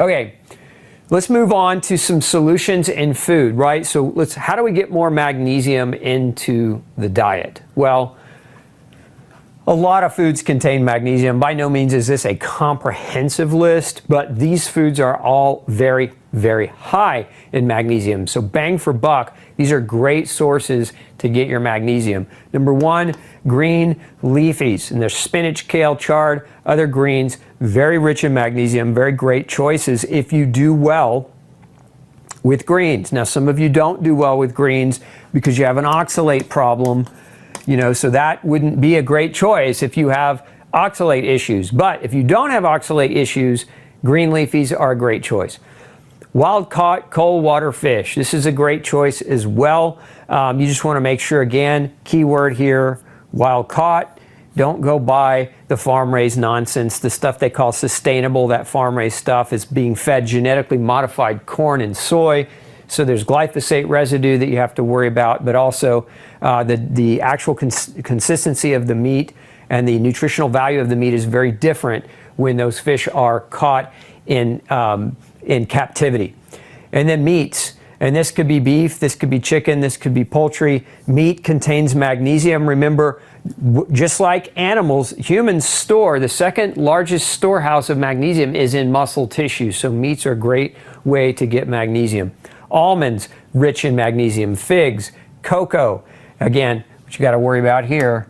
Okay, let's move on to some solutions in food, right? So how do we get more magnesium into the diet? Well, a lot of foods contain magnesium. By no means is this a comprehensive list, but these foods are all very, very high in magnesium. So bang for buck, these are great sources to get your magnesium. Number one, green leafies. And there's spinach, kale, chard, other greens, very rich in magnesium, very great choices if you do well with greens. Now, some of you don't do well with greens because you have an oxalate problem. So that wouldn't be a great choice if you have oxalate issues. But if you don't have oxalate issues, green leafies are a great choice. Wild caught cold water fish. This is a great choice as well. You just want to make sure, again, keyword here, wild caught. Don't go buy the farm raised nonsense, the stuff they call sustainable. That farm raised stuff is being fed genetically modified corn and soy. So there's glyphosate residue that you have to worry about, but also the actual consistency of the meat and the nutritional value of the meat is very different when those fish are caught in captivity. And then meats, and this could be beef, this could be chicken, this could be poultry. Meat contains magnesium. Remember, just like animals, humans store, the second largest storehouse of magnesium is in muscle tissue. So meats are a great way to get magnesium. Almonds, rich in magnesium. Figs, cocoa. Again, what you got to worry about here,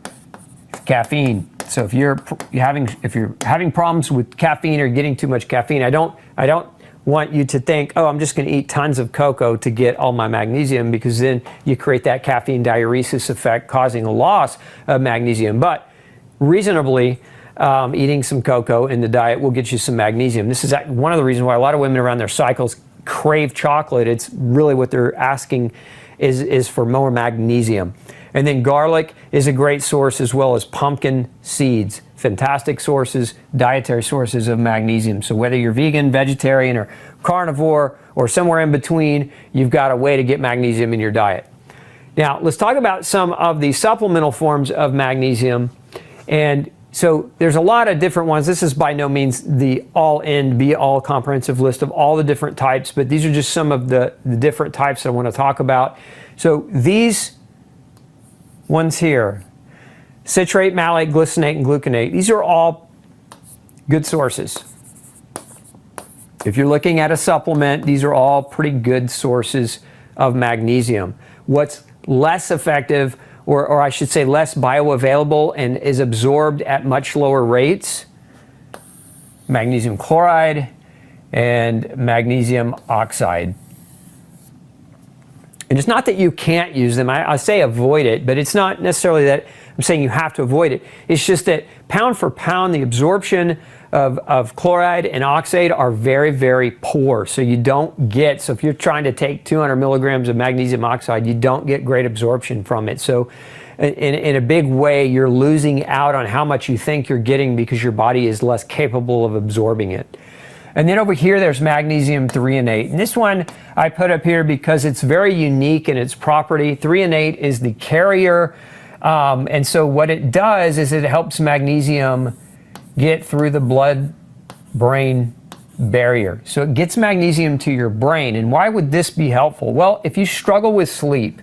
caffeine. So if you're having problems with caffeine or getting too much caffeine, I don't want you to think, oh, I'm just going to eat tons of cocoa to get all my magnesium, because then you create that caffeine diuresis effect, causing a loss of magnesium. But reasonably, eating some cocoa in the diet will get you some magnesium. This is one of the reasons why a lot of women around their cycles crave chocolate. It's really what they're asking is for more magnesium. And then garlic is a great source, as well as pumpkin seeds. Fantastic sources, dietary sources of magnesium. So whether you're vegan, vegetarian, or carnivore, or somewhere in between, you've got a way to get magnesium in your diet. Now, let's talk about some of the supplemental forms of magnesium. And so there's a lot of different ones. This is by no means the all-in, be-all comprehensive list of all the different types, but these are just some of the different types that I want to talk about. So these ones here, citrate, malate, glycinate, and gluconate, these are all good sources. If you're looking at a supplement, these are all pretty good sources of magnesium. What's less effective, or I should say less bioavailable and is absorbed at much lower rates, magnesium chloride and magnesium oxide. And it's not that you can't use them. I say avoid it, but it's not necessarily that I'm saying you have to avoid it. It's just that pound for pound, the absorption of chloride and oxide are very, very poor. So you don't get, so if you're trying to take 200 milligrams of magnesium oxide, you don't get great absorption from it. So in a big way, you're losing out on how much you think you're getting because your body is less capable of absorbing it. And then over here, there's magnesium threonate. And this one I put up here because it's very unique in its property. Threonate is the carrier. And so what it does is it helps magnesium get through the blood-brain barrier. So it gets magnesium to your brain. And why would this be helpful? Well, if you struggle with sleep,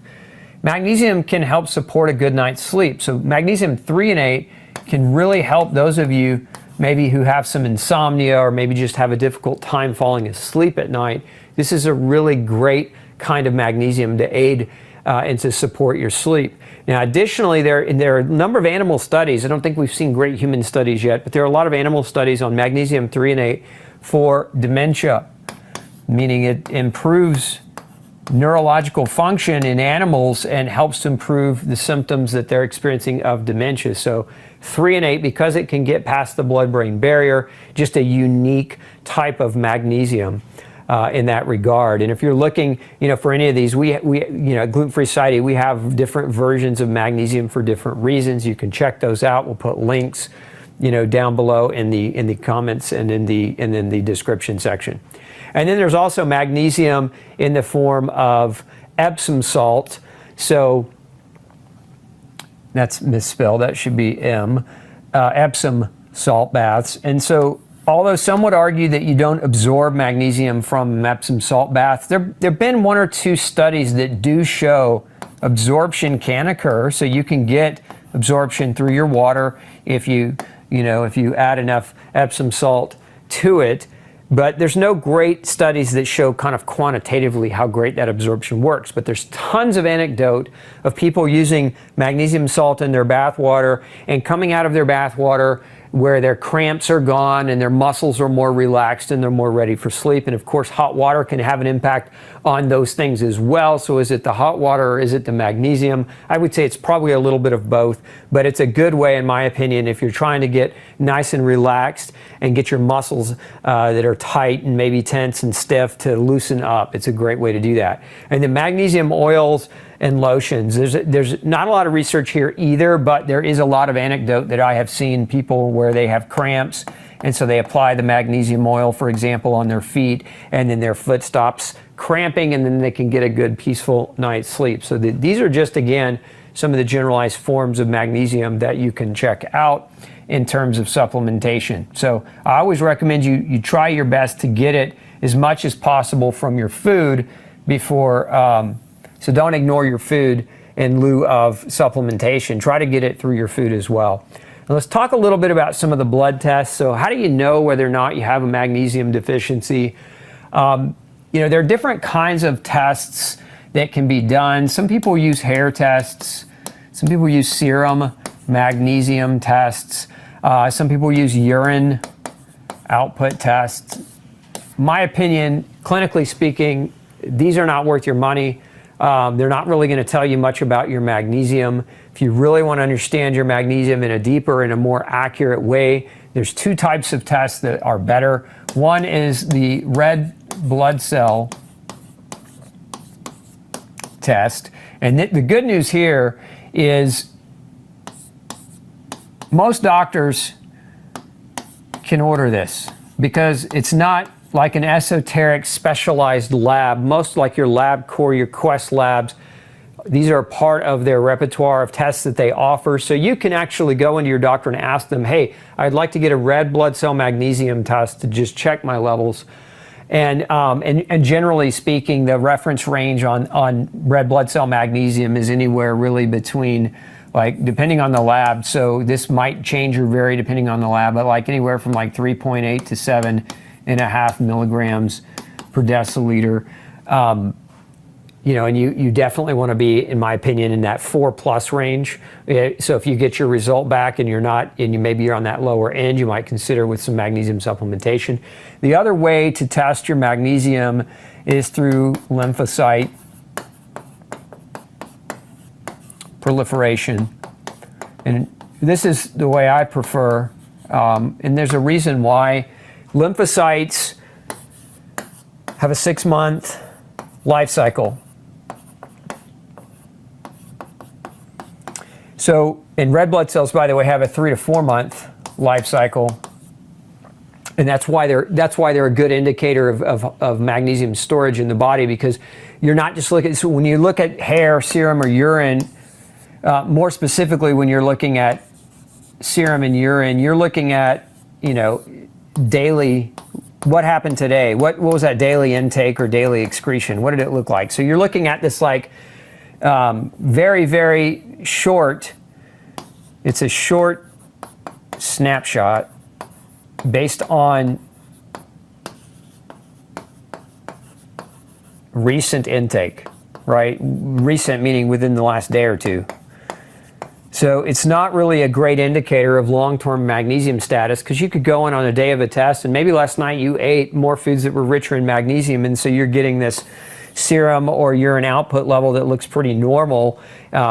magnesium can help support a good night's sleep. So magnesium threonate can really help those of you maybe who have some insomnia or maybe just have a difficult time falling asleep at night. This is a really great kind of magnesium to aid and to support your sleep. Now, additionally, there are a number of animal studies. I don't think we've seen great human studies yet, but there are a lot of animal studies on magnesium threonate for dementia, meaning it improves neurological function in animals and helps to improve the symptoms that they're experiencing of dementia. So threonate, because it can get past the blood-brain barrier, just a unique type of magnesium in that regard. And if you're looking, for any of these, we Gluten-Free Society, we have different versions of magnesium for different reasons. You can check those out. We'll put links, down below in the comments and in the description section. And then there's also magnesium in the form of Epsom salt. So that's misspelled. That should be M. Epsom salt baths. And so although some would argue that you don't absorb magnesium from Epsom salt baths, there have been 1 or 2 studies that do show absorption can occur. So you can get absorption through your water if you add enough Epsom salt to it. But there's no great studies that show kind of quantitatively how great that absorption works. But there's tons of anecdote of people using magnesium salt in their bath water and coming out of their bath water where their cramps are gone and their muscles are more relaxed and they're more ready for sleep. And of course, hot water can have an impact on those things as well. So is it the hot water or is it the magnesium? I would say it's probably a little bit of both, but it's a good way, in my opinion, if you're trying to get nice and relaxed and get your muscles that are tight and maybe tense and stiff to loosen up. It's a great way to do that. And the magnesium oils and lotions, there's not a lot of research here either, but there is a lot of anecdote that I have seen people where they have cramps and so they apply the magnesium oil, for example, on their feet, and then their foot stops cramping and then they can get a good peaceful night's sleep. So these are just, again, some of the generalized forms of magnesium that you can check out in terms of supplementation. So I always recommend you try your best to get it as much as possible from your food before, so don't ignore your food in lieu of supplementation. Try to get it through your food as well. Now let's talk a little bit about some of the blood tests. So how do you know whether or not you have a magnesium deficiency? There are different kinds of tests that can be done. Some people use hair tests. Some people use serum magnesium tests. Some people use urine output tests. My opinion, clinically speaking, these are not worth your money. They're not really going to tell you much about your magnesium. If you really want to understand your magnesium in a deeper and a more accurate way, there's 2 types of tests that are better. One is the red blood cell test. And the good news here is most doctors can order this because it's not like an esoteric specialized lab. Most like your LabCorp, your Quest labs, these are part of their repertoire of tests that they offer. So you can actually go into your doctor and ask them, hey, I'd like to get a red blood cell magnesium test to just check my levels. And generally speaking, the reference range on red blood cell magnesium is anywhere really between, like, depending on the lab. So this might change or vary depending on the lab, but like anywhere from like 3.8 to 7.5 milligrams per deciliter. And you definitely want to be, in my opinion, in that 4+ range. So if you get your result back and maybe you're on that lower end, you might consider with some magnesium supplementation. The other way to test your magnesium is through lymphocyte proliferation. And this is the way I prefer. And there's a reason why. Lymphocytes have a 6-month life cycle. So, and red blood cells, by the way, have a 3 to 4 month life cycle, and that's why they're a good indicator of magnesium storage in the body, because you're not just looking. So when you look at hair, serum, or urine, more specifically when you're looking at serum and urine, you're looking at daily, what happened today? What was that daily intake or daily excretion? What did it look like? So you're looking at this like very, very short, it's a short snapshot based on recent intake, right? Recent meaning within the last day or two. So it's not really a great indicator of long-term magnesium status, because you could go in on a day of a test and maybe last night you ate more foods that were richer in magnesium, and so you're getting this serum or urine output level that looks pretty normal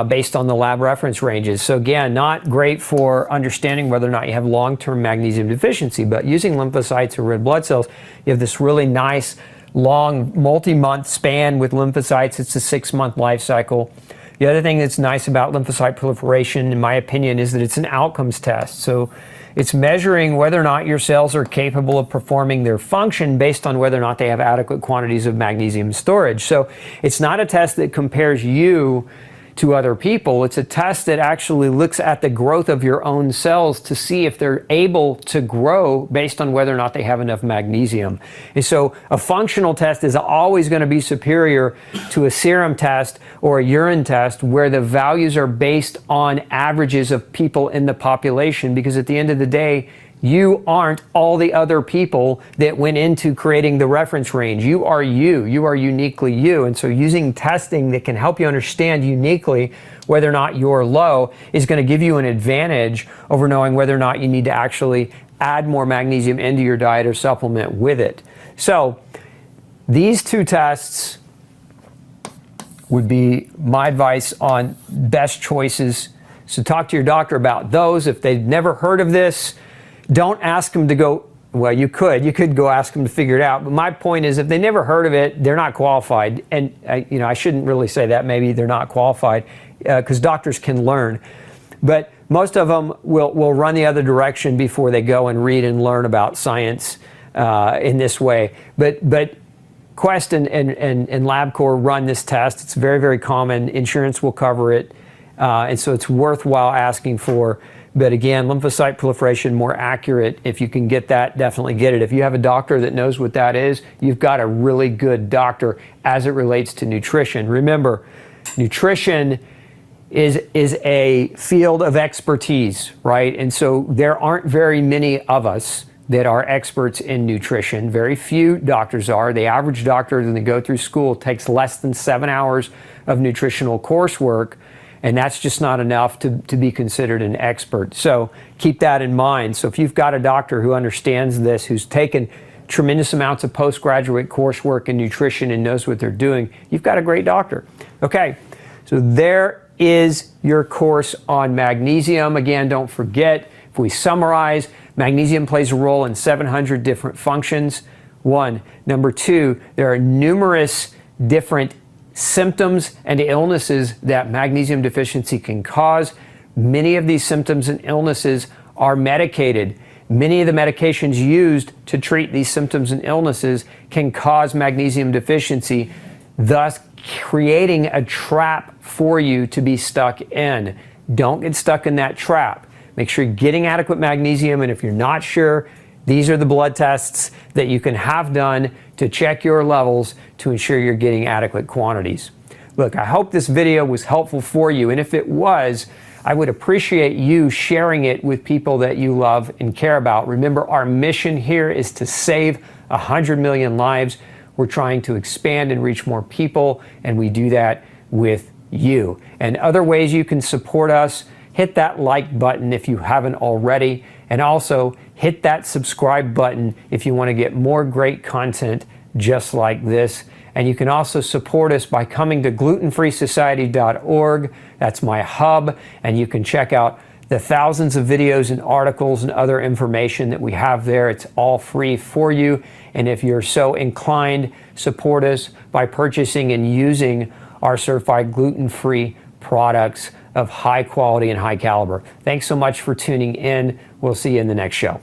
based on the lab reference ranges. So again, not great for understanding whether or not you have long-term magnesium deficiency, but using lymphocytes or red blood cells, you have this really nice long multi-month span with lymphocytes. It's a 6-month life cycle. The other thing that's nice about lymphocyte proliferation, in my opinion, is that it's an outcomes test. So it's measuring whether or not your cells are capable of performing their function based on whether or not they have adequate quantities of magnesium storage. So it's not a test that compares you to other people. It's a test that actually looks at the growth of your own cells to see if they're able to grow based on whether or not they have enough magnesium. And so a functional test is always going to be superior to a serum test or a urine test where the values are based on averages of people in the population, because at the end of the day, you aren't all the other people that went into creating the reference range. You are you. You are uniquely you. And so using testing that can help you understand uniquely whether or not you're low is going to give you an advantage over knowing whether or not you need to actually add more magnesium into your diet or supplement with it. So these two tests would be my advice on best choices. So talk to your doctor about those. If they've never heard of this, don't ask them to go, well, you could go ask them to figure it out. But my point is, if they never heard of it, they're not qualified. And I shouldn't really say that. Maybe they're not qualified because doctors can learn. But most of them will run the other direction before they go and read and learn about science in this way. But Quest and LabCorp run this test. It's very, very common. Insurance will cover it. And so it's worthwhile asking for. But again, lymphocyte proliferation, more accurate. If you can get that, definitely get it. If you have a doctor that knows what that is, you've got a really good doctor as it relates to nutrition. Remember, nutrition is a field of expertise, right? And so there aren't very many of us that are experts in nutrition. Very few doctors are. The average doctor that go through school takes less than 7 hours of nutritional coursework. And that's just not enough to be considered an expert. So keep that in mind. So if you've got a doctor who understands this, who's taken tremendous amounts of postgraduate coursework in nutrition and knows what they're doing, you've got a great doctor. Okay, so there is your course on magnesium. Again, don't forget, if we summarize, magnesium plays a role in 700 different functions. One. Number two, there are numerous different symptoms and illnesses that magnesium deficiency can cause. Many of these symptoms and illnesses are medicated. Many of the medications used to treat these symptoms and illnesses can cause magnesium deficiency, thus creating a trap for you to be stuck in. Don't get stuck in that trap. Make sure you're getting adequate magnesium, and if you're not sure, these are the blood tests that you can have done to check your levels to ensure you're getting adequate quantities. Look, I hope this video was helpful for you, and if it was, I would appreciate you sharing it with people that you love and care about. Remember, our mission here is to save 100 million lives. We're trying to expand and reach more people, and we do that with you. And other ways you can support us, hit that like button if you haven't already, and also hit that subscribe button if you want to get more great content just like this. And you can also support us by coming to glutenfreesociety.org. That's my hub, and you can check out the thousands of videos and articles and other information that we have there. It's all free for you. And if you're so inclined, support us by purchasing and using our certified gluten-free products of high quality and high caliber. Thanks so much for tuning in. We'll see you in the next show.